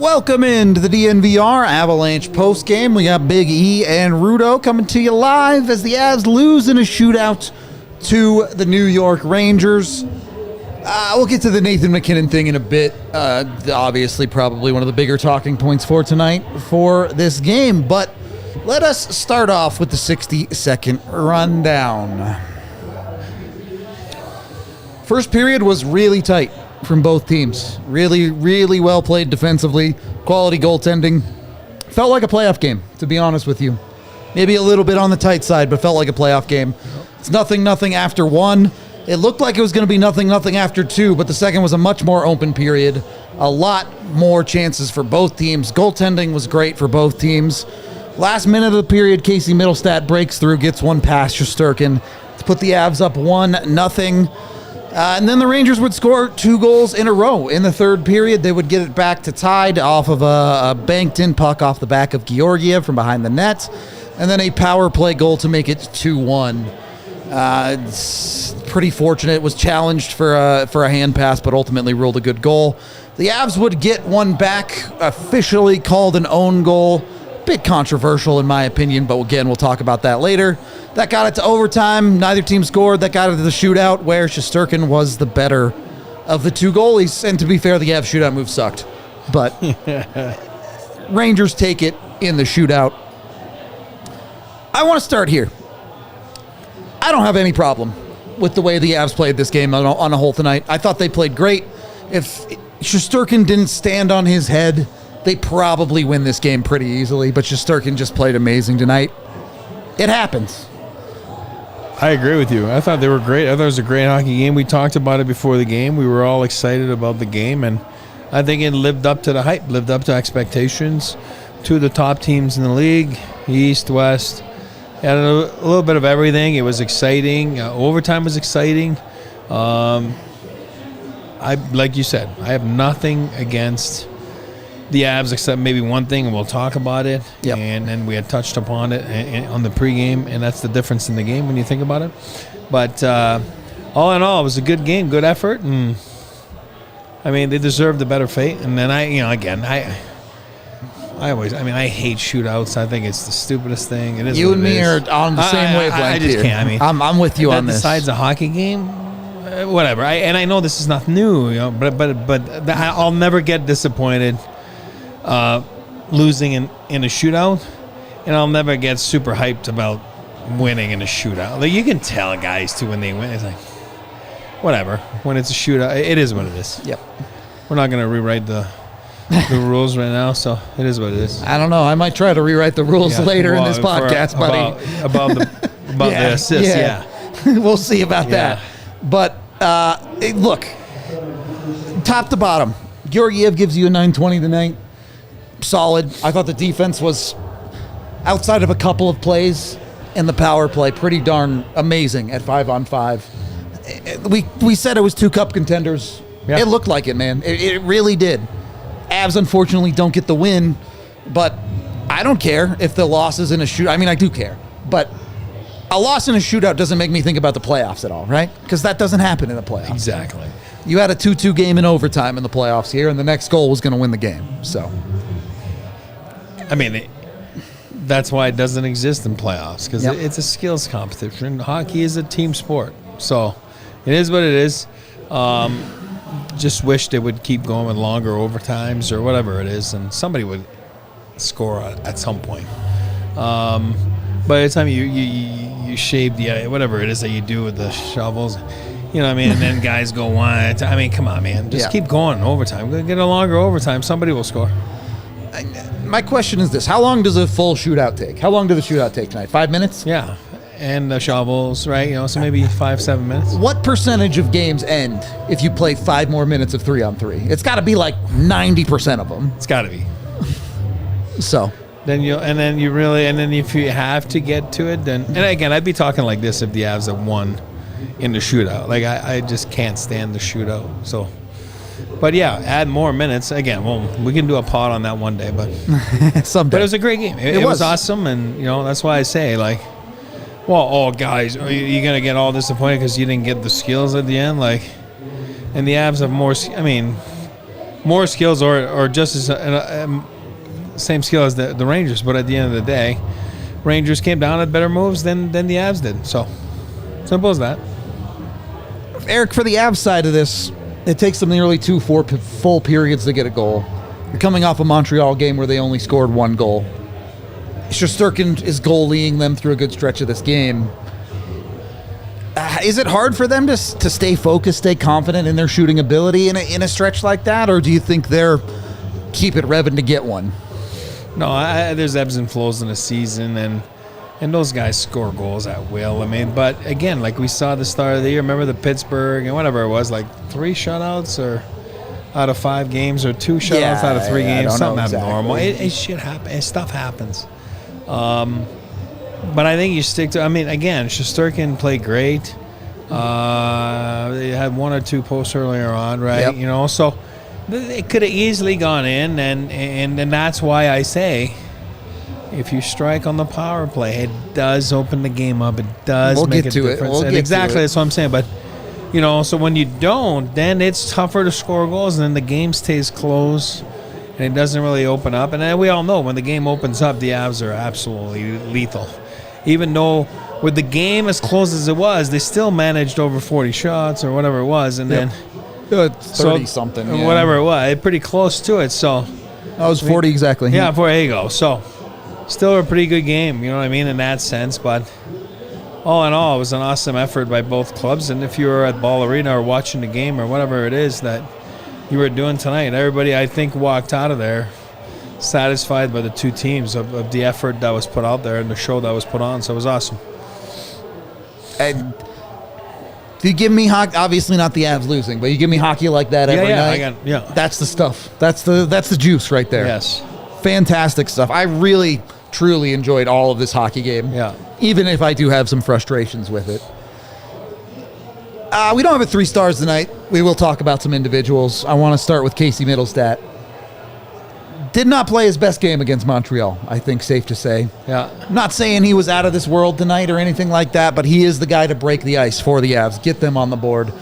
Welcome into the DNVR Avalanche postgame. We got Big E and Rudo coming to you live as the Avs lose in a shootout to the New York Rangers. We'll get to the Nathan MacKinnon thing in a bit. Obviously, probably one of the bigger talking points for tonight for this game. But let us start off with the 60-second rundown. First period was really tight from both teams. Really, really well played defensively. Quality goaltending. Felt like a playoff game, to be honest with you. Maybe a little bit on the tight side, but felt like a playoff game. It's 0-0 after one. It looked like it was going to be 0-0 after two, but the second was a much more open period. A lot more chances for both teams. Goaltending was great for both teams. Last minute of the period, Casey Mittlestadt breaks through, gets one past Shesterkin to put the Avs up 1-0. And then the Rangers would score 2 goals in a row in the third period. They would get it back to tied off of a banked-in puck off the back of Georgiev from behind the net, and then a power play goal to make it 2-1. It's pretty fortunate. It was challenged for a hand pass, but ultimately ruled a good goal. The Avs would get one back, officially called an own goal. Bit controversial in my opinion, but again, we'll talk about that later. That got it to overtime. Neither team scored. That got it to the shootout, where Shesterkin was the better of the 2 goalies. And to be fair, the Avs shootout move sucked. But Rangers take it in the shootout. I want to start here. I don't have any problem with the way the Avs played this game on a whole tonight. I thought they played great. If Shesterkin didn't stand on his head, they probably win this game pretty easily. But Shesterkin just played amazing tonight. It happens. I agree with you. I thought they were great. I thought it was a great hockey game. We talked about it before the game. We were all excited about the game, and I think it lived up to the hype, lived up to expectations. 2 of the top teams in the league, East, West. Had a little bit of everything. It was exciting. Overtime was exciting. Like you said, I have nothing against the Avs except maybe one thing, and we'll talk about it. Yep. And we had touched upon it on the pregame, and that's the difference in the game when you think about it. But all in all, it was a good game, good effort, and I mean, they deserved a better fate. And then I hate shootouts. I think it's the stupidest thing. It is. You and me are on the same wavelength. I just can't. I mean, I'm with you on this. Besides a hockey game, whatever. I know this is not new, but I'll never get disappointed losing in a shootout, and I'll never get super hyped about winning in a shootout. Like, you can tell guys too when they win. It's like, whatever. When it's a shootout, it is what it is. Yep. We're not going to rewrite the rules right now, so it is what it is. I don't know. I might try to rewrite the rules later in this podcast, buddy. About the assists, yeah. We'll see about that. But look, top to bottom, Georgiev gives you a 920 tonight. Solid. I thought the defense was, outside of a couple of plays and the power play, pretty darn amazing at 5-on-5. We said it was 2 cup contenders. Yeah. It looked like it, man. It really did. Avs, unfortunately, don't get the win, but I don't care if the loss is in a shootout. I mean, I do care, but a loss in a shootout doesn't make me think about the playoffs at all, right? Because that doesn't happen in the playoffs. Exactly. You had a 2-2 game in overtime in the playoffs here, and the next goal was going to win the game. So, I mean, that's why it doesn't exist in playoffs, because it's a skills competition. Hockey is a team sport, so it is what it is. Just wish they would keep going with longer overtimes or whatever it is, and somebody would score at some point. By the time you shave the whatever it is that you do with the shovels, you know what I mean, and then guys go wide. I mean, come on, man, just keep going overtime. Get a longer overtime. Somebody will score. My question is this: how long does a full shootout take? How long did the shootout take tonight? 5 minutes? Yeah. And the shovels, right? You know, so maybe 5-7 minutes. What percentage of games end if you play 5 more minutes of 3-on-3? It's got to be like 90% of them. It's got to be. So then if you have to get to it, then, and again, I'd be talking like this if the Avs had won in the shootout. Like, I just can't stand the shootout. So, but yeah, add more minutes. Again, well, we can do a pod on that one day, but someday. But it was a great game. It was awesome, and that's why I say, like, well, guys, are you gonna get all disappointed because you didn't get the skills at the end? Like, and the Avs have more skills or just as same skill as the Rangers, but at the end of the day, Rangers came down at better moves than the Avs did. So simple as that. Eric, for the Avs side of this, it takes them nearly 2 full periods to get a goal. You're coming off a Montreal game where they only scored 1 goal. Shesterkin is goalieing them through a good stretch of this game. Is it hard for them to stay focused, stay confident in their shooting ability in a stretch like that, or do you think they're keep it revving to get one? No, there's ebbs and flows in the season, and those guys score goals at will. I mean, but again, like we saw at the start of the year, remember the Pittsburgh and whatever it was, like 3 shutouts or out of 5 games or 2 shutouts out of 3 games, something abnormal. Shit happens. Stuff happens. But I think you stick to. I mean, again, Shesterkin played great. They had 1 or 2 posts earlier on, right? Yep. So it could have easily gone in, and that's why I say, if you strike on the power play, it does open the game up. It does make a difference. Exactly, that's what I'm saying. But so when you don't, then it's tougher to score goals, and then the game stays close, and it doesn't really open up. And then we all know when the game opens up, the Avs are absolutely lethal. Even though with the game as close as it was, they still managed over 40 shots or whatever it was, and then 30-something, whatever it was, pretty close to it. So that was 40 exactly. Yeah, there you go. So still a pretty good game, you know what I mean, in that sense. But all in all, it was an awesome effort by both clubs. And if you were at Ball Arena or watching the game or whatever it is that you were doing tonight, everybody, I think, walked out of there satisfied by the 2 teams of the effort that was put out there and the show that was put on. So it was awesome. And you give me hockey, obviously not the Avs losing, but you give me hockey like that every night. That's the stuff. That's the juice right there. Yes. Fantastic stuff. I really, truly enjoyed all of this hockey game. Yeah. Even if I do have some frustrations with it. We don't have a 3 stars tonight. We will talk about some individuals. I want to start with Casey Mittlestadt. Did not play his best game against Montreal, I think, safe to say. Yeah. I'm not saying he was out of this world tonight or anything like that, but he is the guy to break the ice for the Avs, get them on the board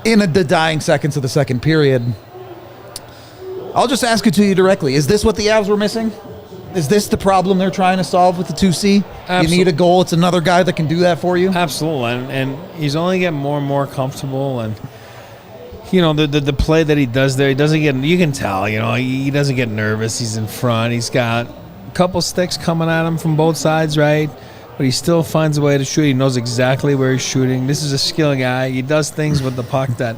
in the dying seconds of the second period. I'll just ask it to you directly. Is this what the Avs were missing? Is this the problem they're trying to solve with the 2C? Absolutely. You need a goal. It's another guy that can do that for you? Absolutely. And he's only getting more and more comfortable, and the play that he does there, he doesn't get, you can tell, he doesn't get nervous. He's in front. He's got a couple sticks coming at him from both sides, right? But he still finds a way to shoot. He knows exactly where he's shooting. This is a skill guy. He does things with the puck that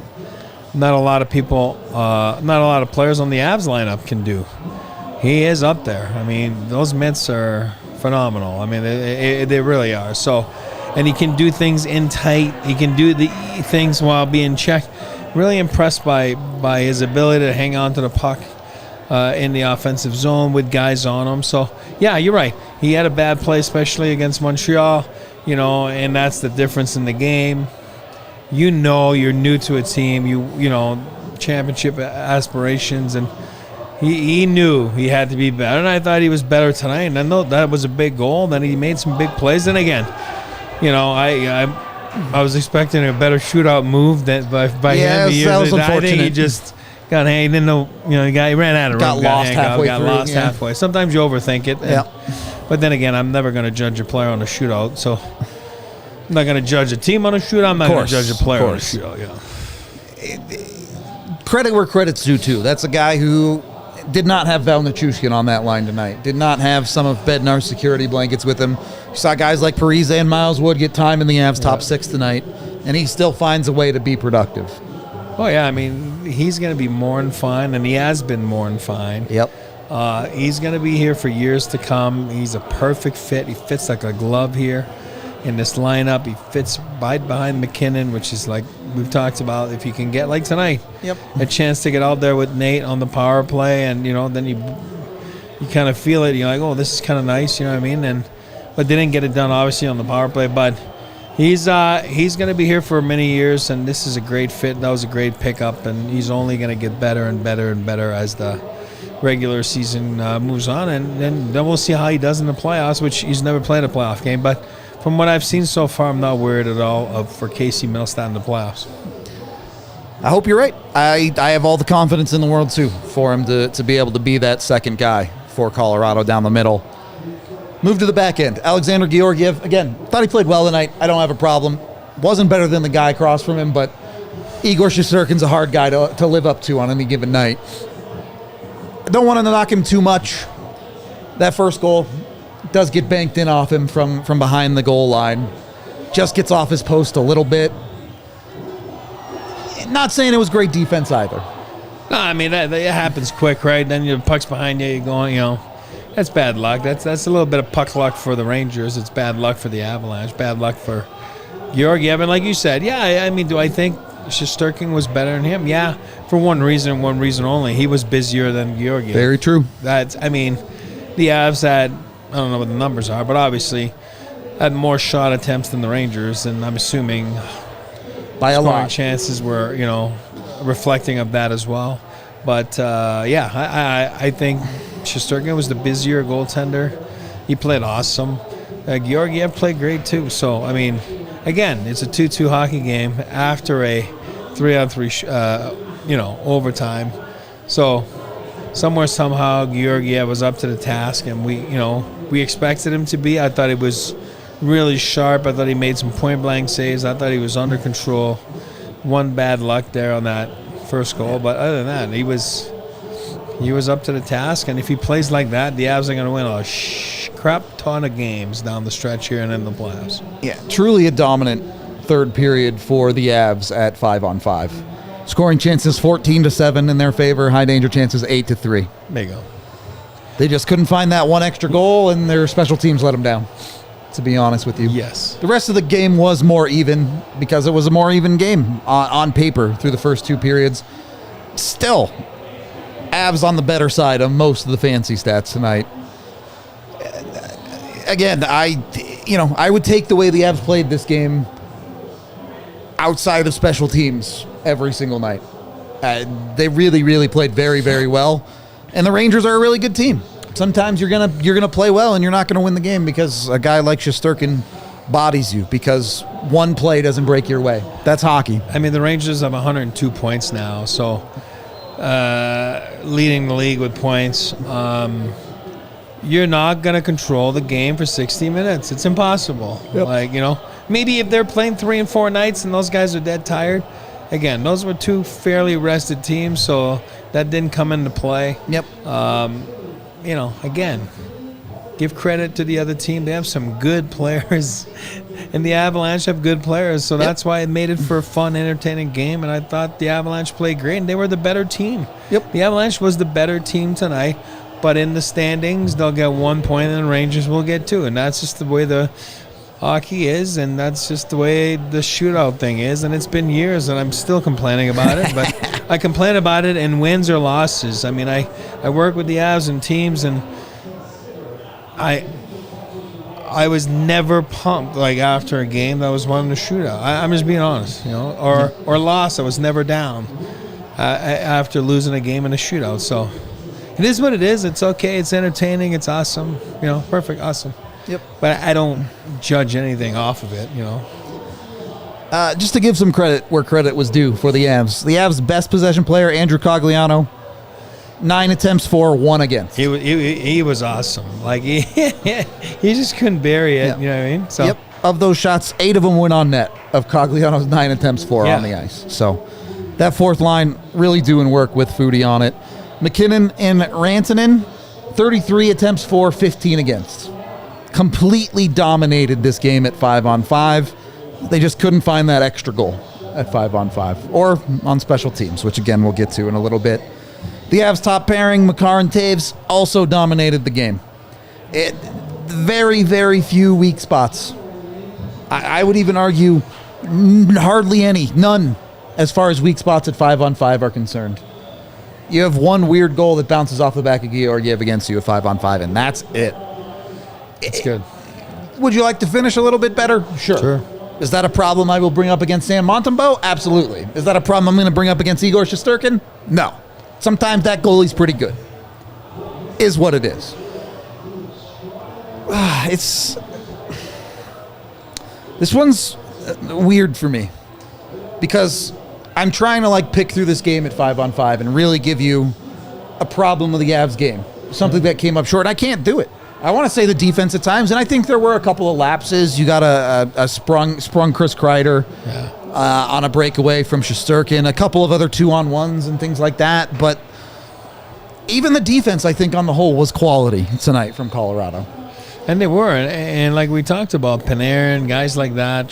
not a lot of players on the Avs lineup can do. He is up there. I mean, those mitts are phenomenal. I mean, they really are. So, and he can do things in tight. He can do the things while being checked. Really impressed by his ability to hang on to the puck in the offensive zone with guys on him. So, yeah, you're right. He had a bad play, especially against Montreal, and that's the difference in the game. You're new to a team, championship aspirations, and he knew he had to be better. And I thought he was better tonight, and I know that was a big goal. Then he made some big plays. And again, I was expecting a better shootout move by him. That was unfortunate. I think he just got hanged. Didn't know, he ran out of room. Got lost halfway. Sometimes you overthink it. But then again, I'm never going to judge a player on a shootout. So I'm not going to judge a team on a shootout. I'm not going to judge a player on a shootout. Yeah. Credit where credit's due, too. That's a guy who did not have Val Nichushkin on that line tonight. Did not have some of Bednar's security blankets with him. You saw guys like Parise and Miles Wood get time in the Avs top 6 tonight, and he still finds a way to be productive. Oh, yeah. I mean, he's going to be more than fine, and he has been more than fine. Yep. He's going to be here for years to come. He's a perfect fit. He fits like a glove here in this lineup. He fits right behind MacKinnon, which is like we've talked about. If you can get, like tonight, a chance to get out there with Nate on the power play, and then you you kind of feel it. You're like, oh, this is kind of nice, you know what I mean? But they didn't get it done, obviously, on the power play. But he's going to be here for many years, and this is a great fit. That was a great pickup, and he's only going to get better and better and better as the regular season moves on. And then we'll see how he does in the playoffs, which he's never played a playoff game. But from what I've seen so far, I'm not worried at all for Casey Mittlestadt in the playoffs. I hope you're right. I have all the confidence in the world, too, for him to be able to be that second guy for Colorado down the middle. Move to the back end. Alexander Georgiev, again, thought he played well tonight. I don't have a problem. Wasn't better than the guy across from him, but Igor Shesterkin's a hard guy to live up to on any given night. I don't want to knock him too much. That first goal does get banked in off him from behind the goal line. Just gets off his post a little bit. Not saying it was great defense either. No, I mean, that happens quick, right? Then your puck's behind you, you're going, that's bad luck. That's a little bit of puck luck for the Rangers. It's bad luck for the Avalanche. Bad luck for Georgiev. And like you said, yeah, I mean, do I think Shesterkin was better than him? Yeah, for one reason only. He was busier than Georgiev. Very true. I mean, the Avs had, I don't know what the numbers are, but obviously had more shot attempts than the Rangers, and I'm assuming by a lot. Chances were, reflecting of that as well. But, I think Shesterkin was the busier goaltender. He played awesome. Georgiev played great, too. So, I mean, again, it's a 2-2 hockey game after a 3-on-3, overtime. So, somehow, Georgiev was up to the task, and we expected him to be. I thought he was really sharp. I thought he made some point-blank saves. I thought he was under control. One bad luck there on that first goal, but other than that, he was up to the task. And if he plays like that, the Avs are going to win a crap ton of games down the stretch here and in the playoffs. Yeah, truly a dominant third period for the Avs at 5-on-5. Scoring chances 14-7 in their favor. High danger chances 8-3. There you go. They just couldn't find that one extra goal, and their special teams let them down, to be honest with you. Yes. The rest of the game was more even because it was a more even game on paper through the first two periods. Still, Avs on the better side of most of the fancy stats tonight. Again, I would take the way the Avs played this game outside of special teams every single night. They really, really played very, very well. And the Rangers are a really good team. Sometimes you're gonna play well and you're not gonna win the game because a guy like Shesterkin bodies you because one play doesn't break your way. That's hockey. I mean, the Rangers have 102 points now, so leading the league with points. You're not gonna control the game for 60 minutes. It's impossible. Yep. Maybe if they're playing 3 and 4 nights and those guys are dead tired. Again, those were two fairly rested teams, so that didn't come into play. Yep. Again, give credit to the other team. They have some good players, and the Avalanche have good players, so that's why it made it for a fun, entertaining game, and I thought the Avalanche played great, and they were the better team. Yep. The Avalanche was the better team tonight, but in the standings, they'll get 1 point, and the Rangers will get 2, and that's just the way the hockey is, and that's just the way the shootout thing is, and it's been years, and I'm still complaining about it, but I complain about it in wins or losses. I mean, I work with the Avs and teams, and I was never pumped like after a game that was won in a shootout. I'm just being honest, or lost. I was never down after losing a game in a shootout. So it is what it is. It's okay. It's entertaining. It's awesome. Perfect. Awesome. Yep. But I don't judge anything off of it. Just to give some credit where credit was due for the Avs. The Avs' best possession player, Andrew Cogliano, 9 attempts for, 1 against. He was awesome. Like he just couldn't bury it. Yeah. You know what I mean? So. Yep. Of those shots, 8 of them went on net. Of Cogliano's 9 attempts for on the ice. So that fourth line really doing work with Foodie on it. MacKinnon and Rantanen, 33 attempts for, 15 against. Completely dominated this game at 5-on-5. They just couldn't find that extra goal at 5-on-5 or on special teams, which again we'll get to in a little bit. The Avs top pairing, Makar and Toews, also dominated the game. Very, very few weak spots. I would even argue hardly any, none, as far as weak spots at 5-on-5 are concerned. You have one weird goal that bounces off the back of Georgiev against you at 5-on-5, and that's it. It's good. Would you like to finish a little bit better? Sure. Is that a problem I will bring up against Sam Montembeault? Absolutely. Is that a problem I'm going to bring up against Igor Shesterkin? No. Sometimes that goalie's pretty good. Is what it is. This one's weird for me because I'm trying to pick through this game at 5-on-5 and really give you a problem with the Avs game, something that came up short. I can't do it. I want to say the defense at times, and I think there were a couple of lapses. You got a sprung Chris Kreider on a breakaway from Shesterkin, a couple of other 2-on-1s and things like that. But even the defense, I think, on the whole, was quality tonight from Colorado. And they were, and like we talked about, Panarin, guys like that,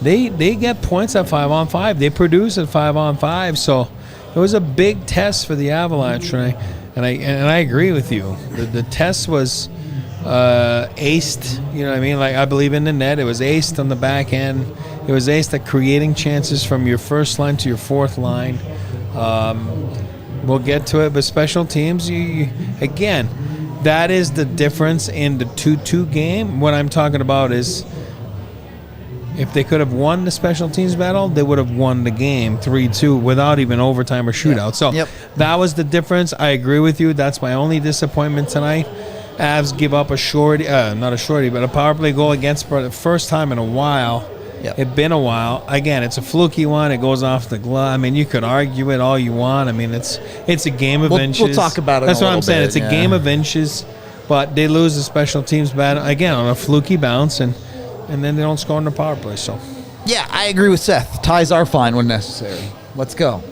they get points at 5-on-5. They produce at 5-on-5. So it was a big test for the Avalanche tonight. And I agree with you. The test was aced, you know what I mean? I believe in the net. It was aced on the back end. It was aced at creating chances from your first line to your fourth line. We'll get to it, but special teams, again, that is the difference in the 2-2 game. What I'm talking about is if they could have won the special teams battle, they would have won the game 3-2 without even overtime or shootout. So that was the difference. I agree with you. That's my only disappointment tonight. Avs give up a power play goal against for the first time in a while. It's been a while. Again, it's a fluky one. It goes off the glove. I mean, you could argue it all you want. I mean, it's a game of inches. We'll talk about it. That's what I'm saying. Bit, it's a game of inches, but they lose the special teams battle again on a fluky bounce, and then they don't score on the power play. So, yeah, I agree with Seth. Ties are fine when necessary. Let's go.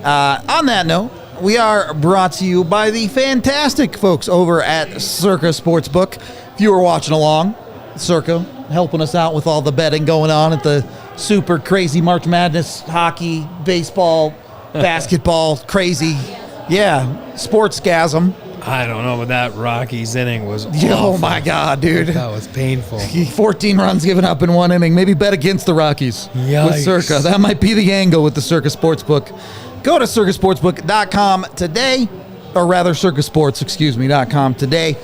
On that note, we are brought to you by the fantastic folks over at Circa Sportsbook. If you were watching along, Circa helping us out with all the betting going on at the super crazy March Madness, hockey, baseball, basketball, crazy. Yeah, sportsgasm. I don't know, but that Rockies inning was awful. Oh, my God, dude. That was painful. 14 runs given up in one inning. Maybe bet against the Rockies with Circa. That might be the angle with the Circa Sportsbook. Go to circasportsbook.com today, or rather circasports.com today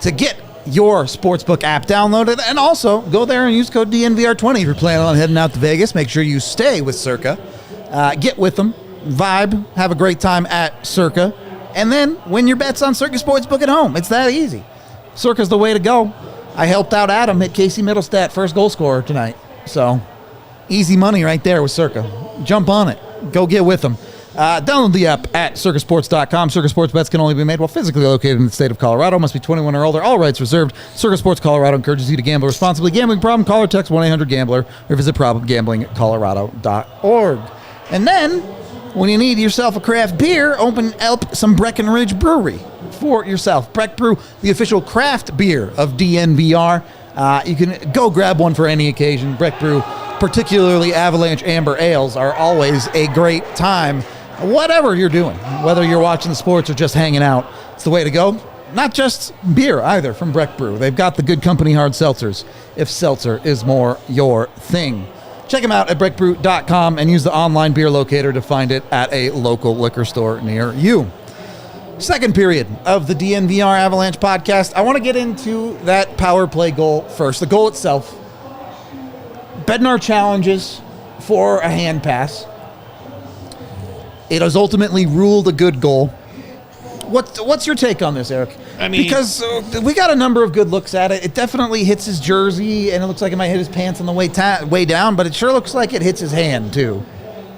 to get your sportsbook app downloaded, and also go there and use code DNVR20 if you're planning on heading out to Vegas. Make sure you stay with Circa. Get with them, vibe, have a great time at Circa, and then win your bets on Circa Sportsbook at home. It's that easy. Circa's the way to go. I helped out Adam hit Casey Mittlestadt first goal scorer tonight. So easy money right there with Circa. Jump on it. Go get with them. Download the app at circasports.com. Circa Sports bets can only be made while physically located in the state of Colorado. Must be 21 or older. All rights reserved. Circa Sports Colorado encourages you to gamble responsibly. Gambling problem? Call or text 1-800-GAMBLER or visit problemgamblingcolorado.org. And then, when you need yourself a craft beer, open up some Breckenridge Brewery for yourself. Breck Brew, the official craft beer of DNVR. You can go grab one for any occasion. Breck Brew, particularly Avalanche Amber Ales, are always a great time. Whatever you're doing, whether you're watching the sports or just hanging out, it's the way to go. Not just beer either from Breck Brew. They've got the good company hard seltzers, if seltzer is more your thing. Check them out at breckbrew.com and use the online beer locator to find it at a local liquor store near you. Second period of the DNVR Avalanche podcast. I want to get into that power play goal first. The goal itself. Bednar challenges for a hand pass. It has ultimately ruled a good goal. What's your take on this, Eric? I mean, because we got a number of good looks at it. It definitely hits his jersey, and it looks like it might hit his pants on the way down, but it sure looks like it hits his hand, too.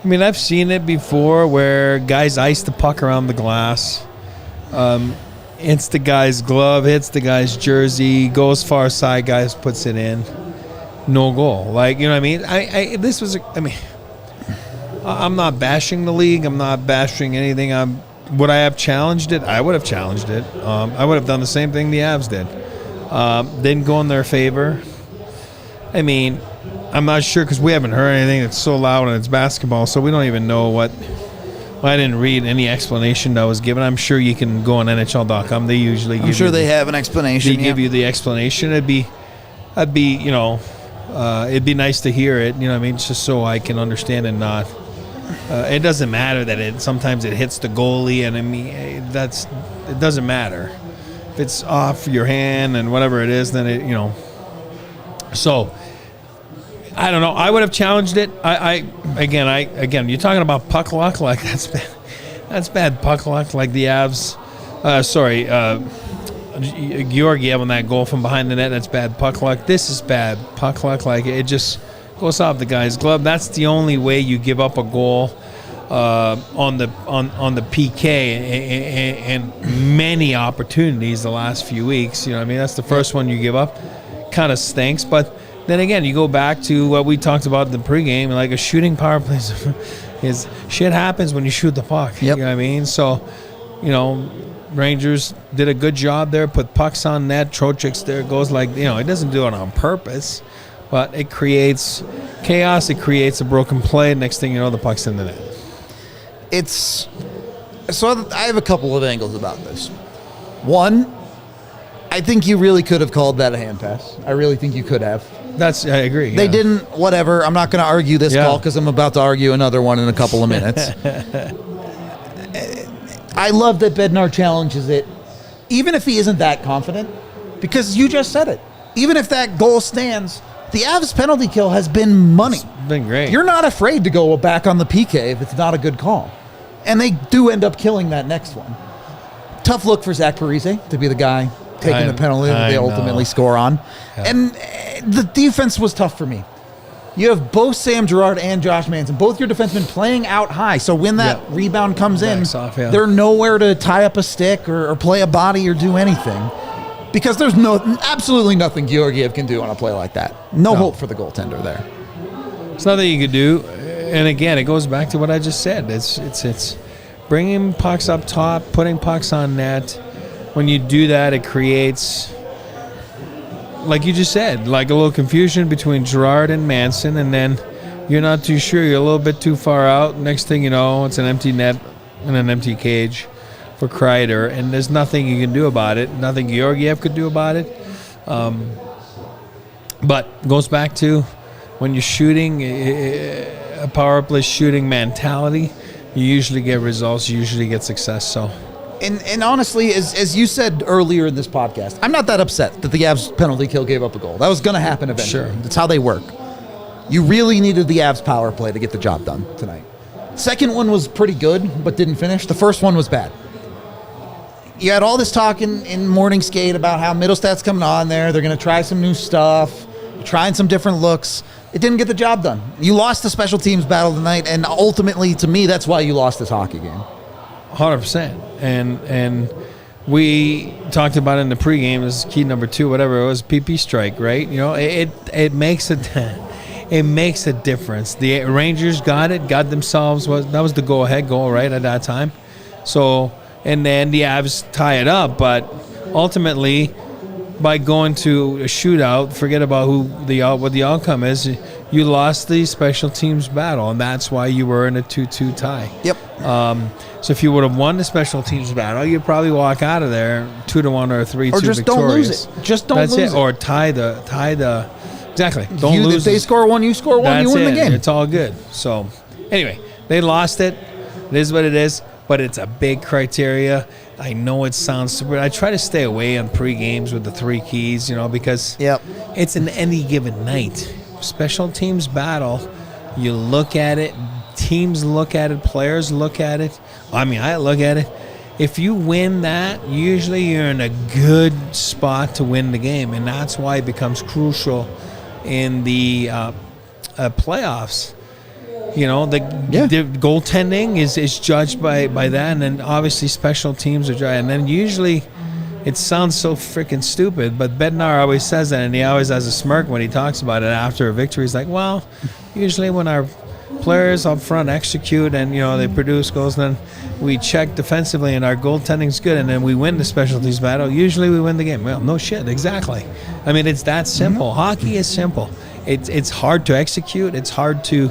I mean, I've seen it before where guys ice the puck around the glass. Hits the guy's glove, hits the guy's jersey, goes far side, guys puts it in. No goal. Like, you know what I mean? I'm not bashing the league. I'm not bashing anything. Would I have challenged it? I would have challenged it. I would have done the same thing the Avs did. Didn't go in their favor. I mean, I'm not sure because we haven't heard anything that's so loud and it's basketball, so we don't even know what. I didn't read any explanation that was given. I'm sure you can go on NHL.com. They usually give they have an explanation. They give you the explanation. It'd be nice to hear it. You know what I mean? Just so I can understand and not it doesn't matter that sometimes it hits the goalie, and I mean it doesn't matter if it's off your hand and whatever it is. Then So I don't know. I would have challenged it. Again, you're talking about puck luck. Like that's bad. That's bad puck luck. Like the Avs. Georgiev on that goal from behind the net. That's bad puck luck. This is bad puck luck. Like it just goes off the guy's glove. That's the only way you give up a goal on the PK and many opportunities the last few weeks. You know, I mean, that's the first one you give up. Kind of stinks, but then again, you go back to what we talked about in the pregame. Like a shooting power play is shit happens when you shoot the puck. Yep. You know what I mean? So, Rangers did a good job there, put pucks on net. Trocheck's there, goes it doesn't do it on purpose, but it creates chaos. It creates a broken play. Next thing you know, the puck's in the net. So I have a couple of angles about this. One, I think you really could have called that a hand pass. I really think you could have. I agree. They didn't, whatever. I'm not going to argue this call because I'm about to argue another one in a couple of minutes. I love that Bednar challenges it, even if he isn't that confident, because you just said it. Even if that goal stands, the Avs penalty kill has been money. It's been great. You're not afraid to go back on the PK if it's not a good call. And they do end up killing that next one. Tough look for Zach Parise to be the guy taking the penalty that they ultimately score on. Yeah. And the defense was tough for me. You have both Sam Girard and Josh Manson, both your defensemen playing out high. So when that rebound comes in, they're nowhere to tie up a stick or play a body or do anything. Because there's absolutely nothing Georgiev can do on a play like that. No hope for the goaltender there. It's nothing you can do. And again, it goes back to what I just said. It's bringing pucks up top, putting pucks on net. When you do that, it creates, like you just said, like a little confusion between Girard and Manson, and then you're not too sure. You're a little bit too far out. Next thing you know, it's an empty net and an empty cage for Kreider, and there's nothing you can do about it. Nothing Georgiev could do about it. But goes back to when you're shooting, a power play shooting mentality, you usually get results, you usually get success. So. And honestly, as you said earlier in this podcast, I'm not that upset that the Avs penalty kill gave up a goal. That was going to happen eventually. Sure. That's how they work. You really needed the Avs power play to get the job done tonight. Second one was pretty good, but didn't finish. The first one was bad. You had all this talk in morning skate about how Mittelstadt's coming on there. They're going to try some new stuff, trying some different looks. It didn't get the job done. You lost the special teams battle tonight, and ultimately, to me, that's why you lost this hockey game. 100%. And we talked about it in the pregame. This is key number 2, whatever it was, PP strike, right? It makes a difference. The Rangers got themselves. That was the go-ahead goal, right, at that time. So, and then the Avs tie it up, but ultimately, by going to a shootout, forget about what the outcome is. You lost the special teams battle, and that's why you were in a 2-2 tie. Yep. So if you would have won the special teams battle, you'd probably walk out of there 2-1 or 3-2 victorious. Or just don't lose it. Just don't lose it. Or tie the exactly. Don't lose. If they score one, you score one. You win the game. It's all good. So anyway, they lost it. It is what it is. But it's a big criteria. I know it sounds super. I try to stay away on pre-games with the 3 keys, because it's an any given night. Special teams battle, you look at it, teams look at it, players look at it. I mean, I look at it. If you win that, usually you're in a good spot to win the game, and that's why it becomes crucial in the playoffs. The goaltending is judged by that, and then obviously special teams are judged. And then usually, it sounds so freaking stupid, but Bednar always says that, and he always has a smirk when he talks about it after a victory. He's like, well, usually when our players up front execute and, they produce goals, then we check defensively and our goaltending's good, and then we win the special teams battle. Usually we win the game. Well, no shit, exactly. I mean, it's that simple. Mm-hmm. Hockey is simple. It's hard to execute. It's hard to...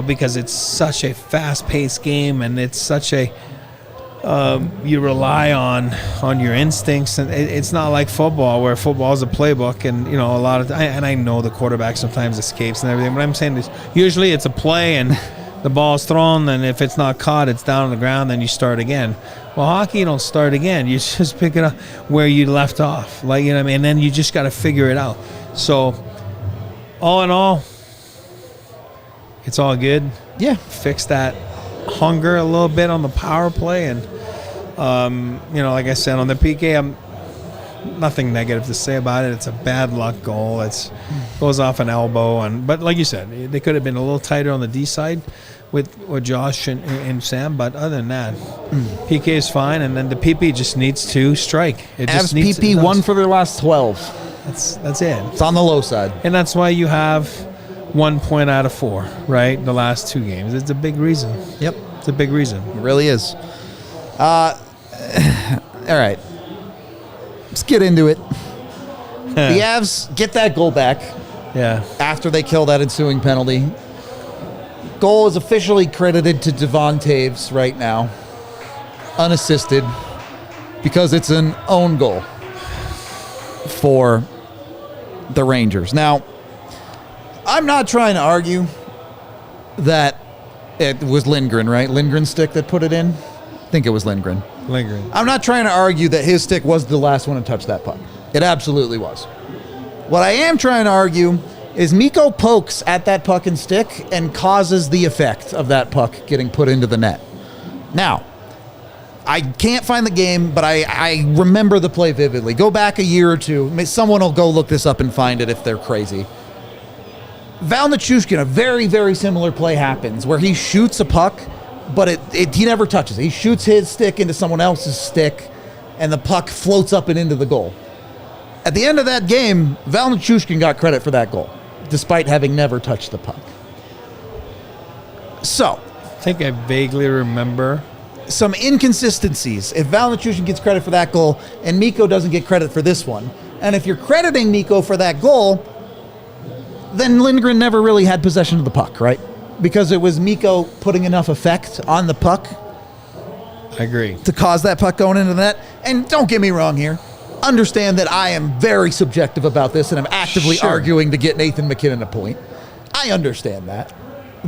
because it's such a fast-paced game, and it's such a you rely on your instincts, and it's not like football, where football is a playbook, and a lot of and I know the quarterback sometimes escapes and everything, but I'm saying this, usually it's a play, and the ball's thrown, and if it's not caught, it's down on the ground, then you start again. Well, hockey, you don't start again. You just pick it up where you left off. Like, you know what I mean? And then you just got to figure it out. So, all in all, it's all good. Yeah. Fix that hunger a little bit on the power play. And, you know, like I said, on the PK, I'm nothing negative to say about it. It's a bad luck goal. It goes off an elbow. But like you said, they could have been a little tighter on the D side with Josh and Sam. But other than that, PK is fine. And then the PP just needs to strike. It just needs PP 1 for their last 12. That's it. It's on the low side. And that's why you have 1 point out of 4, right? The last 2 games. It's a big reason. Yep. It's a big reason. It really is. All right. Let's get into it. The Avs get that goal back. Yeah. After they kill that ensuing penalty. Goal is officially credited to Devon Toews right now. Unassisted. Because it's an own goal for the Rangers. Now, I'm not trying to argue that it was Lindgren, right? Lindgren's stick that put it in? I think it was Lindgren. I'm not trying to argue that his stick was the last one to touch that puck. It absolutely was. What I am trying to argue is Mikko pokes at that puck and stick and causes the effect of that puck getting put into the net. Now, I can't find the game, but I remember the play vividly. Go back a year or two. Someone will go look this up and find it if they're crazy. Val Nichushkin, a very, very similar play happens where he shoots a puck, but he never touches it. He shoots his stick into someone else's stick, and the puck floats up and into the goal. At the end of that game, Val Nichushkin got credit for that goal, despite having never touched the puck. So, I think I vaguely remember some inconsistencies. If Val Nichushkin gets credit for that goal, and Mikko doesn't get credit for this one, and if you're crediting Mikko for that goal, then Lindgren never really had possession of the puck, right? Because it was Mikko putting enough effect on the puck. I agree. To cause that puck going into the net. And don't get me wrong here. Understand that I am very subjective about this and I'm actively arguing to get Nathan MacKinnon a point. I understand that.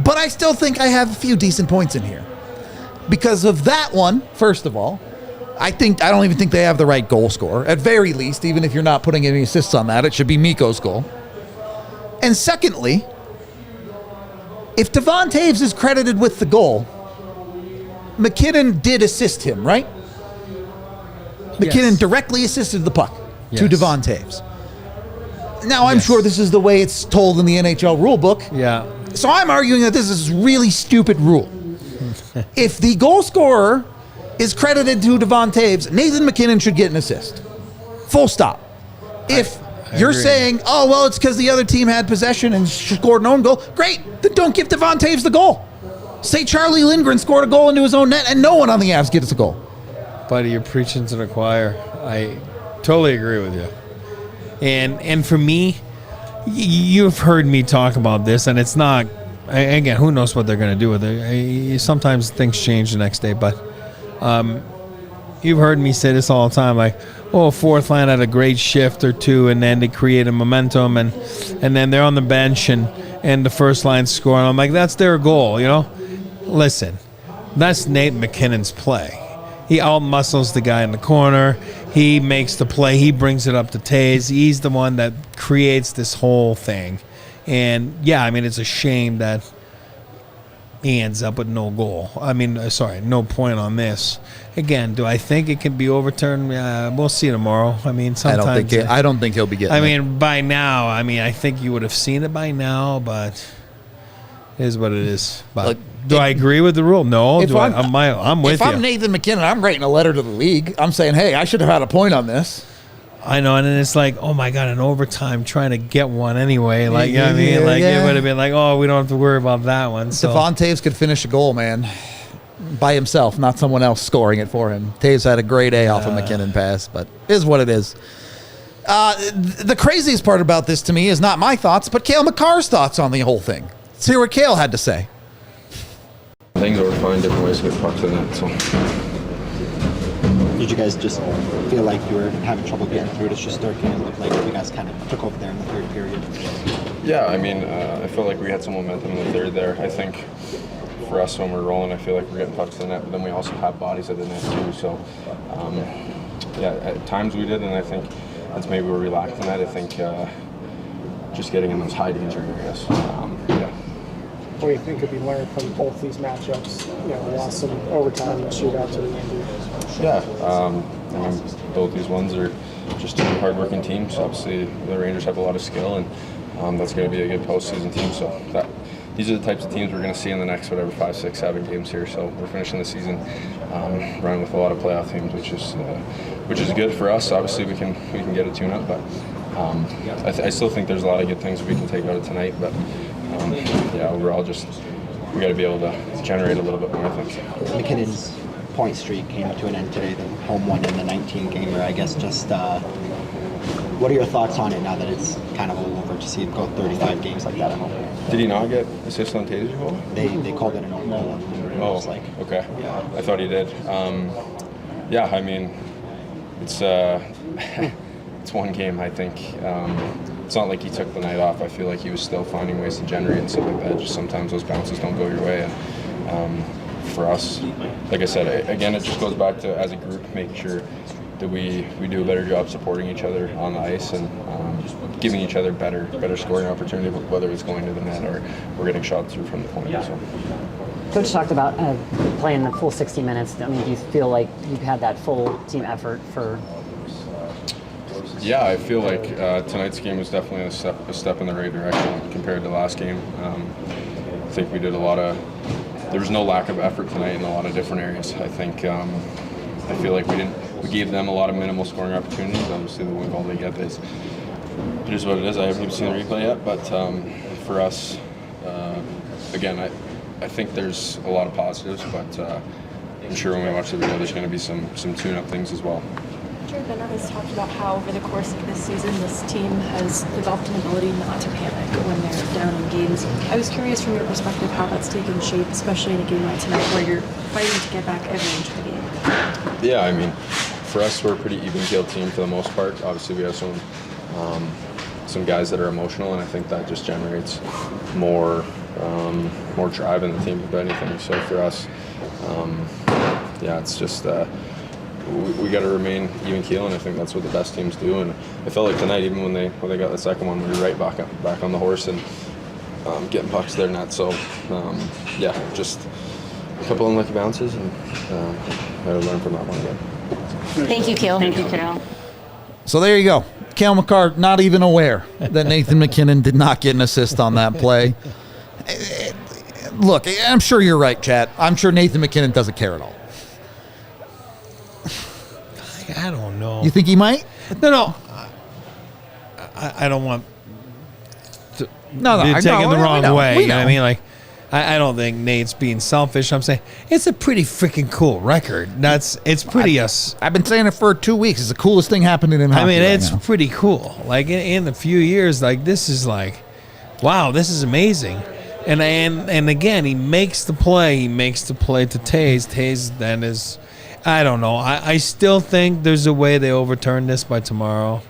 But I still think I have a few decent points in here. Because of that one, first of all, I don't even think they have the right goal scorer. At very least, even if you're not putting any assists on that, it should be Mikko's goal. And secondly, if Devon Toews is credited with the goal, MacKinnon did assist him, right? MacKinnon directly assisted the puck to Devon Toews. Now, I'm sure this is the way it's told in the NHL rulebook. Yeah. So I'm arguing that this is a really stupid rule. If the goal scorer is credited to Devon Toews, Nathan MacKinnon should get an assist. Full stop. If you're saying, oh, well, it's because the other team had possession and scored an own goal, great. Then don't give Devon Toews the goal. Say Charlie Lindgren scored a goal into his own net and no one on the Avs gets a goal. Buddy, you're preaching to the choir. I totally agree with you. And for me, you've heard me talk about this, and it's not, again, who knows what they're going to do with it. Sometimes things change the next day, but you've heard me say this all the time, like, oh, fourth line had a great shift or two, and then they create a momentum, and then they're on the bench, and the first line score, and I'm like, that's their goal, you know? Listen, that's Nate MacKinnon's play. He out-muscles the guy in the corner. He makes the play. He brings it up to Toews. He's the one that creates this whole thing. And, yeah, I mean, it's a shame that he ends up with no goal. I mean, no point on this. Again, do I think it can be overturned? We'll see tomorrow. I mean, sometimes I don't think he'll be getting it. I mean, by now, I think you would have seen it by now, but it is what it is. But do I agree with the rule? No. I'm with you. If I'm Nathan MacKinnon, I'm writing a letter to the league. I'm saying, hey, I should have had a point on this. I know, and then it's like, oh my God, in overtime, trying to get one anyway. Like, you know what I mean? Like, it would have been like, oh, we don't have to worry about that one. So Devon Toews could finish a goal, man, by himself, not someone else scoring it for him. Toews had a great A off a MacKinnon pass, but it is what it is. The craziest part about this to me is not my thoughts, but Cale Makar's thoughts on the whole thing. Let's hear what Cale had to say. Things were fine, different ways to get pucks in it, so. Did you guys just feel like you were having trouble getting through to Shesterkin? It looked like you guys kind of took over there in the third period. Yeah, I mean, I felt like we had some momentum in the third there. I think for us when we're rolling, I feel like we're getting pucks to the net, but then we also have bodies at the net too. So, yeah, at times we did, and I think that's maybe where we lacked in that. I think just getting in those high danger areas. Yeah. What do you think could be learned from both these matchups? Lost some overtime and shootout to the end. Yeah, I mean, both these ones are just two hard-working teams. Obviously, the Rangers have a lot of skill, and that's going to be a good postseason team. So these are the types of teams we're going to see in the next 5, 6, 7 games here. So we're finishing the season running with a lot of playoff teams, which is good for us. Obviously, we can get a tune-up, but I still think there's a lot of good things we can take out of tonight. But yeah, overall, just we got to be able to generate a little bit more, I think. MacKinnon's point streak came to an end today, the home one in the 19-gamer. I guess just what are your thoughts on it now that it's kind of all over to see him go 35 games like that at home? Did he not get assist on Toews' goal? They called it an own goal. Oh, okay. Yeah. I thought he did. Yeah, I mean, it's it's one game, I think. It's not like he took the night off. I feel like he was still finding ways to generate and stuff like that. Just sometimes those bounces don't go your way. And for us, like I said, again, it just goes back to, as a group, making sure that we do a better job supporting each other on the ice and giving each other better scoring opportunity, whether it's going to the net or we're getting shot through from the point. So. Coach talked about playing the full 60 minutes. I mean, do you feel like you've had that full team effort for? Yeah, I feel like tonight's game was definitely a step in the right direction compared to last game. I think we did there was no lack of effort tonight in a lot of different areas. I think I feel like we gave them a lot of minimal scoring opportunities. Obviously, the win goal they get is what it is. I haven't even seen the replay yet, but for us, again, I think there's a lot of positives, but I'm sure when we watch the video, there's going to be some tune-up things as well. Jared Benner has talked about how over the course of this season, this team has developed an ability not to panic when they're down in games. I was curious from your perspective how that's taken shape, especially in a game like tonight where you're fighting to get back every inch of the game. Yeah, I mean, for us, we're a pretty even-keeled team for the most part. Obviously, we have some guys that are emotional, and I think that just generates more drive in the team than anything. So for us, yeah, it's just we got to remain even keel, and I think that's what the best teams do. And I felt like tonight, even when they got the second one, we were right back on the horse and getting pucks to their net. So yeah, just a couple unlucky bounces, and I had to learn from that one again. Thank you, Kale. Thank you, Kale. So there you go. Cale Makar not even aware that Nathan MacKinnon did not get an assist on that play. Look, I'm sure you're right, chat. I'm sure Nathan MacKinnon doesn't care at all. I don't know. You think he might? No. I don't want to be I taken the wrong way. You know what I mean? Like, I don't think Nate's being selfish. I'm saying it's a pretty freaking cool record. It's pretty I've been saying it for 2 weeks. It's the coolest thing happening in hockey. I mean, right it's now. pretty cool. Like in a few years, like this is like, wow, this is amazing. And again, he makes the play. He makes the play to Toews. Toews then is, I don't know. I still think there's a way they overturn this by tomorrow.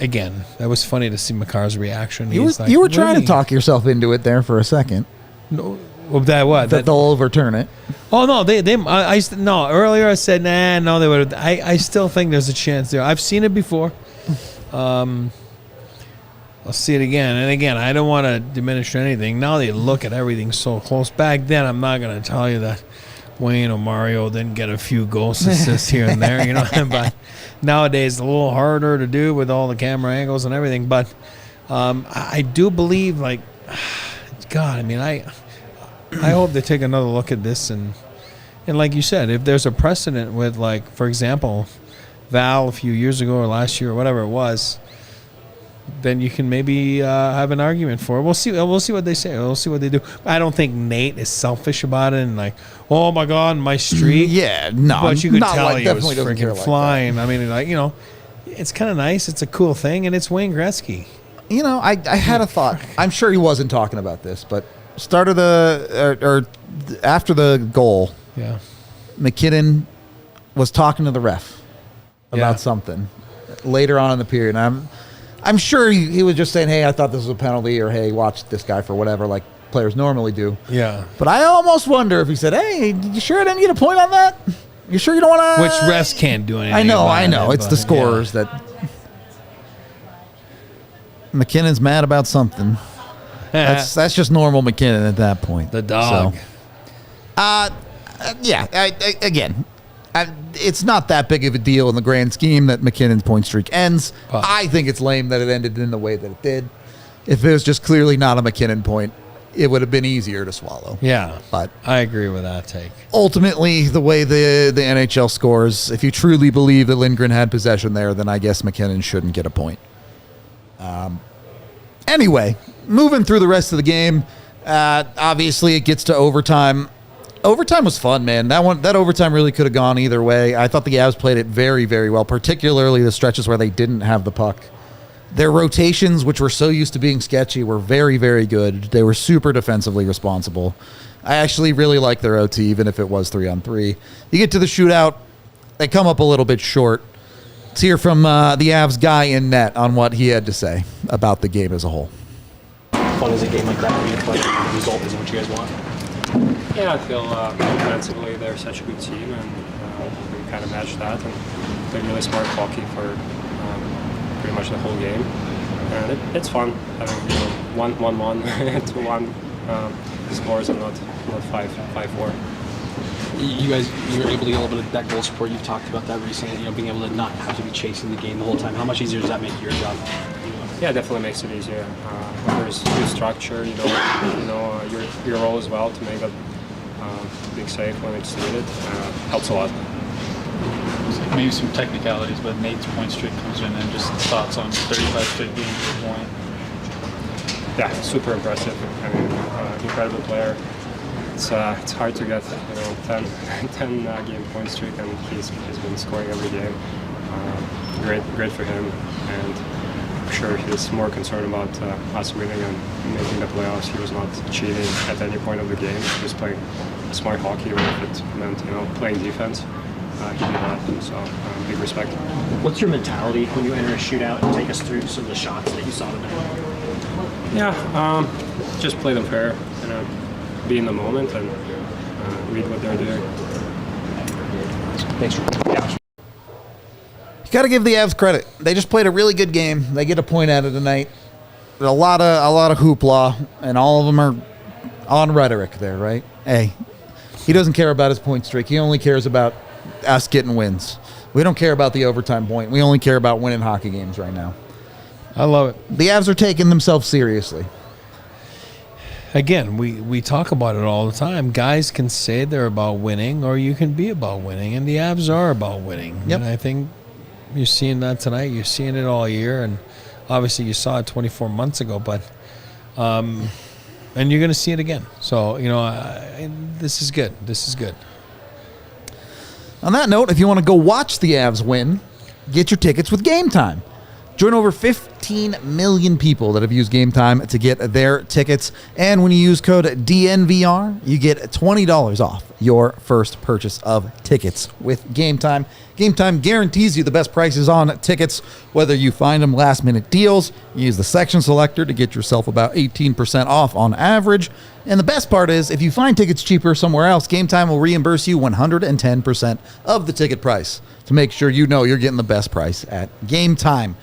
Again, that was funny to see Makar's reaction. You were trying to talk yourself into it there for a second. No, that what? That they'll overturn it. Oh no, no. Earlier I said no, they would. I still think there's a chance there. I've seen it before. I'll see it again and again. I don't want to diminish anything. Now they look at everything so close. Back then, I'm not going to tell you that Wayne or Mario didn't get a few goals assists here and there, you know. But nowadays, it's a little harder to do with all the camera angles and everything. But I do believe, like, God, I mean, I hope they take another look at this and like you said, if there's a precedent with, like, for example, Val a few years ago or last year or whatever it was, then you can maybe have an argument for it. We'll see what they say. We'll see what they do. I don't think Nate is selfish about it and like, oh my God, my streak. Yeah, no. But you could tell like, he was freaking freaking flying. I mean, like, you know, it's kind of nice. It's a cool thing, and it's Wayne Gretzky. You know, I had a thought. I'm sure he wasn't talking about this, but start of or after the goal, yeah, MacKinnon was talking to the ref about something later on in the period. I'm sure he was just saying, hey, I thought this was a penalty, or hey, watch this guy for whatever, like players normally do. Yeah. But I almost wonder if he said, hey, you sure I didn't get a point on that? You sure you don't want to? Which refs can't do anything. I know. It, It's the scorers that. McKinnon's mad about something. That's just normal McKinnon at that point. The dog. So, again, it's not that big of a deal in the grand scheme that McKinnon's point streak ends. I think it's lame that it ended in the way that it did. If it was just clearly not a McKinnon point, it would have been easier to swallow. Yeah, but I agree with that take. Ultimately, the way the NHL scores, if you truly believe that Lindgren had possession there, then I guess McKinnon shouldn't get a point. Anyway, moving through the rest of the game, obviously it gets to overtime. Overtime was fun, man. That overtime really could have gone either way. I thought the Avs played it very, very well, particularly the stretches where they didn't have the puck. Their rotations, which were so used to being sketchy, were very, very good. They were super defensively responsible. I actually really like their OT, even if it was 3-on-3. You get to the shootout, they come up a little bit short. Let's hear from the Avs guy in net on what he had to say about the game as a whole. Fun is a game like that where you play the result isn't what you guys want? Yeah, I feel defensively they're such a good team, and we kind of matched that and played really smart hockey for pretty much the whole game. And it's fun having 1-1, 2-1 scores and not 5-4. You guys, you were able to get a little bit of that goal support. You've talked about that recently. Being able to not have to be chasing the game the whole time. How much easier does that make your job? Yeah, it definitely makes it easier. When there's good structure, you know your role as well to make that big save when it's needed. Helps a lot. Maybe some technicalities, but Nate's point streak comes in, and just thoughts on 35 straight games at the point. Yeah, super impressive. I mean, incredible player. It's hard to get 10 game point streak, and he's been scoring every game. Great for him, and I'm sure he's more concerned about us winning and making the playoffs. He was not cheating at any point of the game. He was playing smart hockey, even if it meant playing defense. He did that, so big respect. What's your mentality when you enter a shootout, and take us through some of the shots that you saw tonight? Yeah, just play them fair, be in the moment and read what they're doing. Thanks. Yeah. You got to give the Avs credit. They just played a really good game. They get a point out of tonight. There's a lot of hoopla, and all of them are on rhetoric there, right? Hey, he doesn't care about his point streak. He only cares about us getting wins. We don't care about the overtime point. We only care about winning hockey games right now. I love it. The Avs are taking themselves seriously. Again, we talk about it all the time. Guys can say they're about winning, or you can be about winning, and the Avs are about winning. Yep. And I think you're seeing that tonight. You're seeing it all year, and obviously you saw it 24 months ago, but and you're going to see it again. So, this is good. This is good. On that note, if you want to go watch the Avs win, get your tickets with Game Time. Join over 15 million people that have used Game Time to get their tickets. And when you use code DNVR, you get $20 off your first purchase of tickets with Game Time. Game Time guarantees you the best prices on tickets, whether you find them last-minute deals. You use the section selector to get yourself about 18% off on average. And the best part is, if you find tickets cheaper somewhere else, Game Time will reimburse you 110% of the ticket price to make sure you know you're getting the best price at Game Time.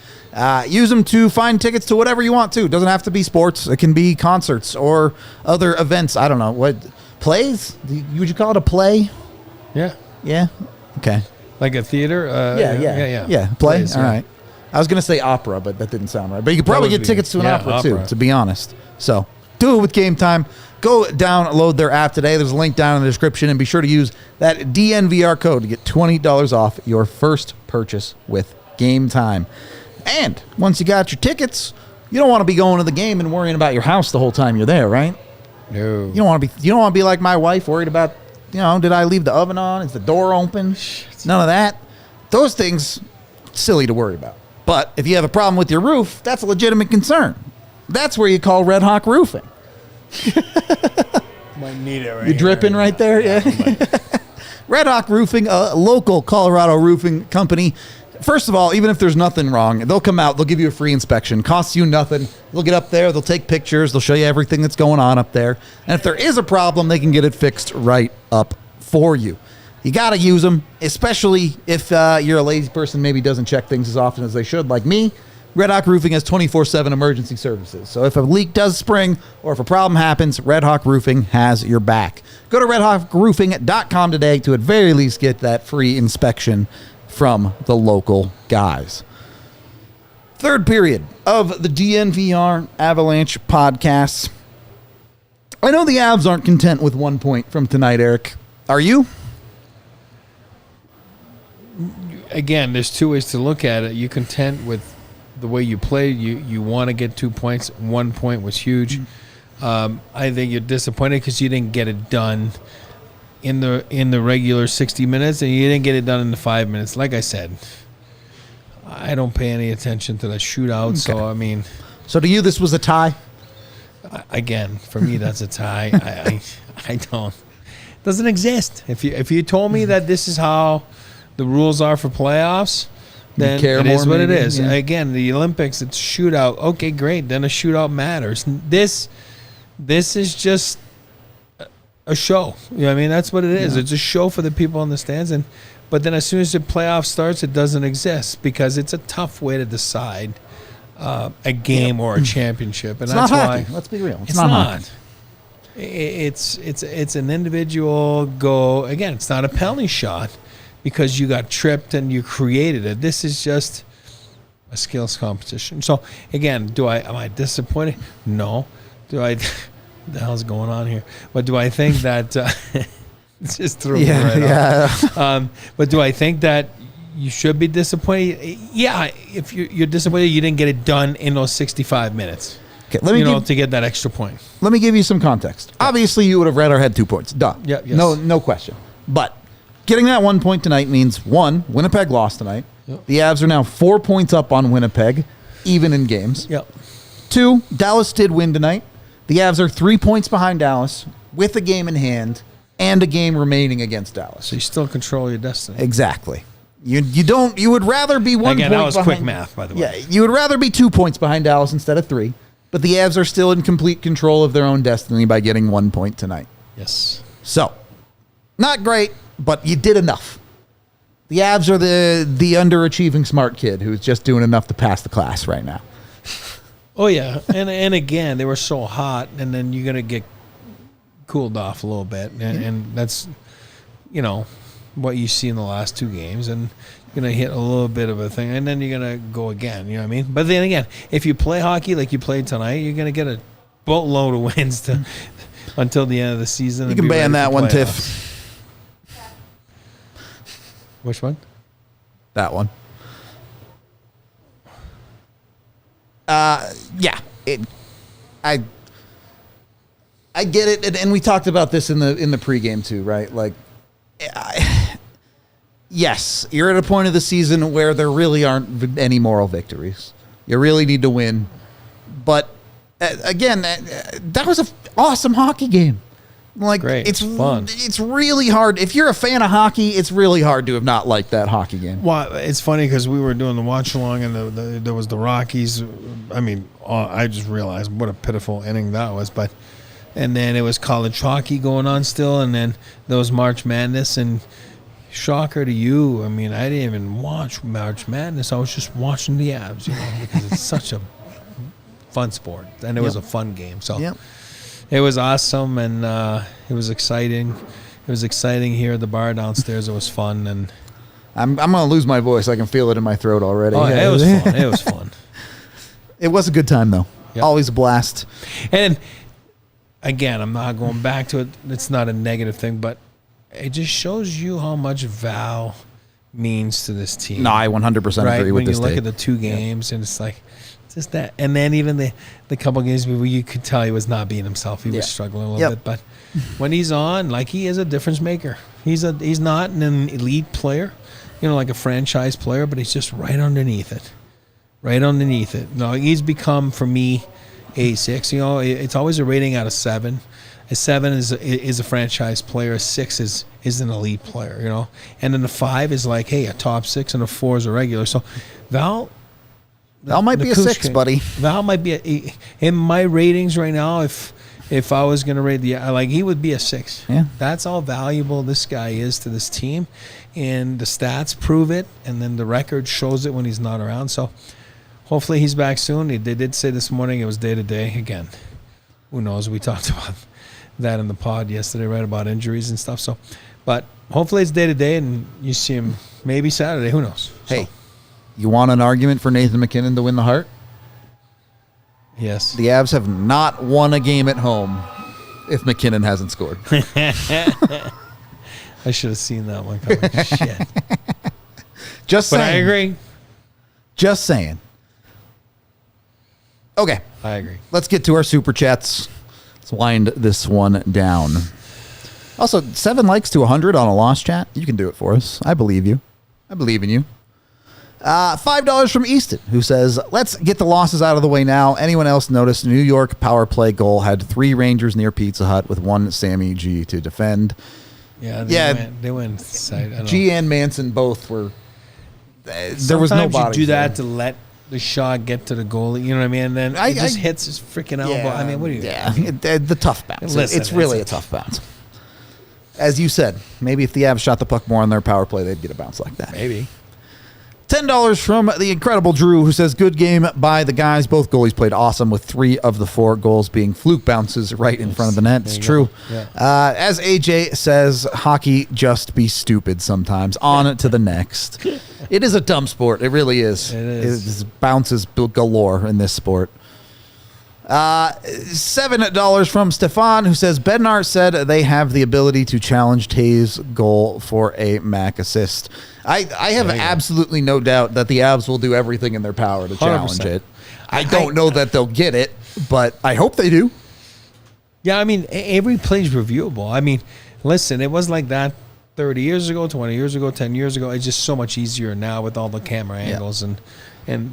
Use them to find tickets to whatever you want to. It doesn't have to be sports. It can be concerts or other events. I don't know. What plays? Would you call it a play? Yeah. Yeah? Okay. Like a theater? Yeah. Play? Plays, all right. I was going to say opera, but that didn't sound right. But you could probably get tickets to an opera too, to be honest. So do it with Game Time. Go download their app today. There's a link down in the description, and be sure to use that DNVR code to get $20 off your first purchase with Game Time. And once you got your tickets, you don't want to be going to the game and worrying about your house the whole time you're there, right? No. You don't want to be like my wife, worried about, did I leave the oven on? Is the door open? None of that. Those things, silly to worry about. But if you have a problem with your roof, that's a legitimate concern. That's where you call Red Hawk Roofing. Might need it right You dripping right there? Yeah. Red Hawk Roofing, a local Colorado roofing company. First of all, even if there's nothing wrong, they'll come out, they'll give you a free inspection, costs you nothing. They'll get up there, they'll take pictures, they'll show you everything that's going on up there. And if there is a problem, they can get it fixed right up for you. You got to use them, especially if you're a lazy person, maybe doesn't check things as often as they should, like me. Red Hawk Roofing has 24/7 emergency services. So if a leak does spring or if a problem happens, Red Hawk Roofing has your back. Go to redhawkroofing.com today to at very least get that free inspection from the local guys. Third period of the DNVR Avalanche podcasts. I know the Avs aren't content with 1 point from tonight, Eric. Are you? Again, there's two ways to look at it. You're content with the way you played. You want to get 2 points. 1 point was huge. I think you're disappointed because you didn't get it done in the regular 60 minutes, and you didn't get it done in the 5 minutes. Like I said, I don't pay any attention to the shootout. Okay. So I mean, so to you, this was a tie. Again, for me, that's a tie. I don't. It doesn't exist. If you told me that this is how the rules are for playoffs, then it is what it is. Yeah. Again, the Olympics, it's shootout. Okay, great. Then a shootout matters. This is just a show. You know what I mean? That's what it is. Yeah. It's a show for the people in the stands. But then as soon as the playoff starts, it doesn't exist because it's a tough way to decide a game or a championship. And it's that's not why hockey. Let's be real. It's not. It's an individual go. Again, it's not a penalty shot because you got tripped and you created it. This is just a skills competition. So again, am I disappointed? No. What the hell's going on here? But do I think that it's just threw me right off. But do I think that you should be disappointed? Yeah, if you're disappointed you didn't get it done in those 65 minutes. Okay, let me to get that extra point. Let me give you some context. Yeah. Obviously, you would have rather had 2 points. Done. Yeah, yes. No question. But getting that 1 point tonight means, one, Winnipeg lost tonight. Yep. The Avs are now 4 points up on Winnipeg, even in games. Yep. Two, Dallas did win tonight. The Avs are 3 points behind Dallas with a game in hand and a game remaining against Dallas. So you still control your destiny. Exactly. You would rather be 1 point behind. Again, that was quick math, by the way. Yeah, you would rather be 2 points behind Dallas instead of 3. But the Avs are still in complete control of their own destiny by getting 1 point tonight. Yes. So, not great, but you did enough. The Avs are the underachieving smart kid who's just doing enough to pass the class right now. Oh, yeah. And again, they were so hot, and then you're going to get cooled off a little bit. And that's, what you see in the last 2 games. And you're going to hit a little bit of a thing, and then you're going to go again. You know what I mean? But then again, if you play hockey like you played tonight, you're going to get a boatload of wins until the end of the season. You can ban that one, Tiff. Which one? That one. Yeah. I get it, and we talked about this in the pregame too, right? Like, yes, you're at a point of the season where there really aren't any moral victories. You really need to win. But again, that was an awesome hockey game. Like, great. It's fun. It's really hard. If you're a fan of hockey, it's really hard to have not liked that hockey game. Well, it's funny because we were doing the watch along, and there was the Rockies. I mean, I just realized what a pitiful inning that was. And then it was college hockey going on still, and then there was March Madness. And shocker to you, I mean, I didn't even watch March Madness. I was just watching the Avs, because it's such a fun sport, and it was a fun game. So. It was awesome, and it was exciting. It was exciting here at the bar downstairs. It was fun, and I'm gonna lose my voice. I can feel it in my throat already. Oh, yeah, it was fun. It was fun. It was a good time, though. Yep. Always a blast. And again, I'm not going back to it. It's not a negative thing, but it just shows you how much Val means to this team. No, I 100% agree with this. When you look at the 2 games, and it's like. Just that, and then even the couple games where you could tell he was not being himself. He was struggling a little bit, but when he's on, like, he is a difference maker. He's not an elite player, like a franchise player, but he's just right underneath it. No, he's become, for me, a 6. It's always a rating out of 7, A 7 is a franchise player. A 6 is an elite player, you know. And then the 5 is like, hey, a top 6, and a 4 is a regular. So Val might be a 6, buddy. Val might be in my ratings right now. If I was gonna rate he would be a 6. Yeah, that's how valuable this guy is to this team, and the stats prove it, and then the record shows it when he's not around. So hopefully he's back soon. They did say this morning it was day to day again. Who knows? We talked about that in the pod yesterday, right, about injuries and stuff. So, but hopefully it's day to day, and you see him maybe Saturday. Who knows? Hey, you want an argument for Nathan MacKinnon to win the Hart? Yes. The Avs have not won a game at home if MacKinnon hasn't scored. I should have seen that one coming. Shit. Just saying. But I agree. Just saying. Okay. I agree. Let's get to our super chats. Let's wind this one down. Also, 7 likes to 100 on a lost chat. You can do it for us. I believe you. I believe in you. $5 from Easton, who says, let's get the losses out of the way now. Anyone else notice New York power play goal had 3 Rangers near Pizza Hut with 1 Sammy G to defend? Yeah, they went side. G and Manson both were. There was no bodies. Sometimes you do that to let the shot get to the goalie. You know what I mean? And then it just hits his freaking elbow. Yeah, I mean, what do you? Yeah, the tough bounce. Listen, it's really a tough bounce. As you said, maybe if the Avs shot the puck more on their power play, they'd get a bounce like that. Maybe. $10 from the incredible Drew, who says, good game by the guys. Both goalies played awesome, with 3 of the 4 goals being fluke bounces right in front of the net. It's true. Yeah. As AJ says, hockey just be stupid sometimes. On to the next. It is a dumb sport. It really is. It is. It's bounces galore in this sport. $7 from Stefan, who says, Bednar said they have the ability to challenge Toews' goal for a Mac assist. I have absolutely no doubt that the Avs will do everything in their power to challenge 100%. it. I don't know that they'll get it, but I hope they do. Yeah, I mean, every play is reviewable. I mean, listen, it was like that 30 years ago, 20 years ago, 10 years ago. It's just so much easier now with all the camera angles and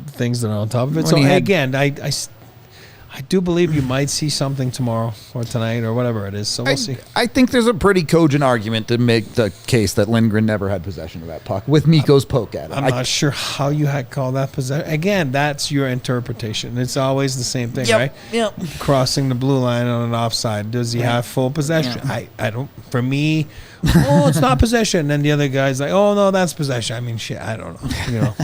things that are on top of it. So, again, I do believe you might see something tomorrow or tonight or whatever it is. So we'll see. I think there's a pretty cogent argument to make the case that Lindgren never had possession of that puck with Mikko's poke at it. I'm not sure how you had called that possession. Again, that's your interpretation. It's always the same thing, right? Yep. Crossing the blue line on an offside. Does he have full possession? Yeah. I don't. For me, it's not possession. And then the other guy's like, oh no, that's possession. I mean, shit. I don't know. You know.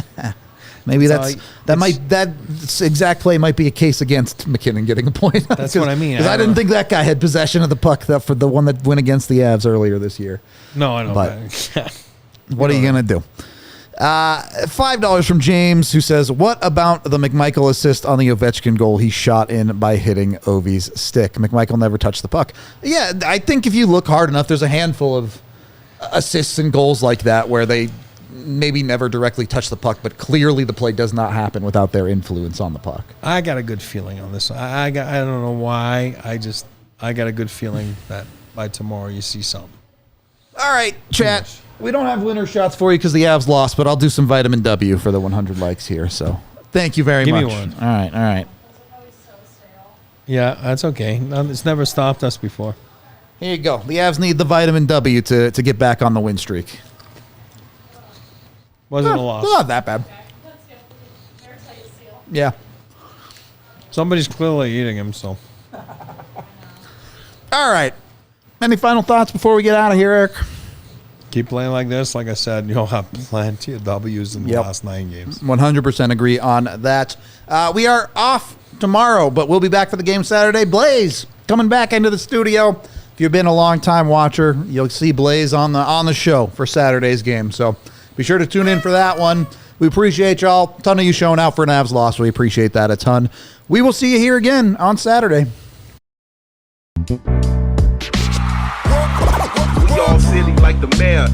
Maybe that exact play might be a case against MacKinnon getting a point. That's what I mean. Because I didn't think that guy had possession of the puck for the one that went against the Avs earlier this year. No, I don't. But what are you going to do? $5 from James, who says, what about the McMichael assist on the Ovechkin goal he shot in by hitting Ovi's stick? McMichael never touched the puck. Yeah, I think if you look hard enough, there's a handful of assists and goals like that where they maybe never directly touch the puck, but clearly the play does not happen without their influence on the puck. I got a good feeling on this. I don't know why. I got a good feeling that by tomorrow you see something. All right, chat. We don't have winner shots for you because the Avs lost, but I'll do some vitamin W for the 100 likes here. So thank you very much. Give me one. All right. Yeah, that's okay. It's never stopped us before. Here you go. The Avs need the vitamin W to get back on the win streak. Wasn't a loss. Not that bad. Yeah. Somebody's clearly eating him, so. All right. Any final thoughts before we get out of here, Eric? Keep playing like this. Like I said, you'll have plenty of W's in the last 9 games. 100% agree on that. We are off tomorrow, but we'll be back for the game Saturday. Blaze coming back into the studio. If you've been a long-time watcher, you'll see Blaze on the show for Saturday's game. So be sure to tune in for that one. We appreciate y'all. A ton of you showing out for an Avs loss. We appreciate that a ton. We will see you here again on Saturday. We all silly like the mayor.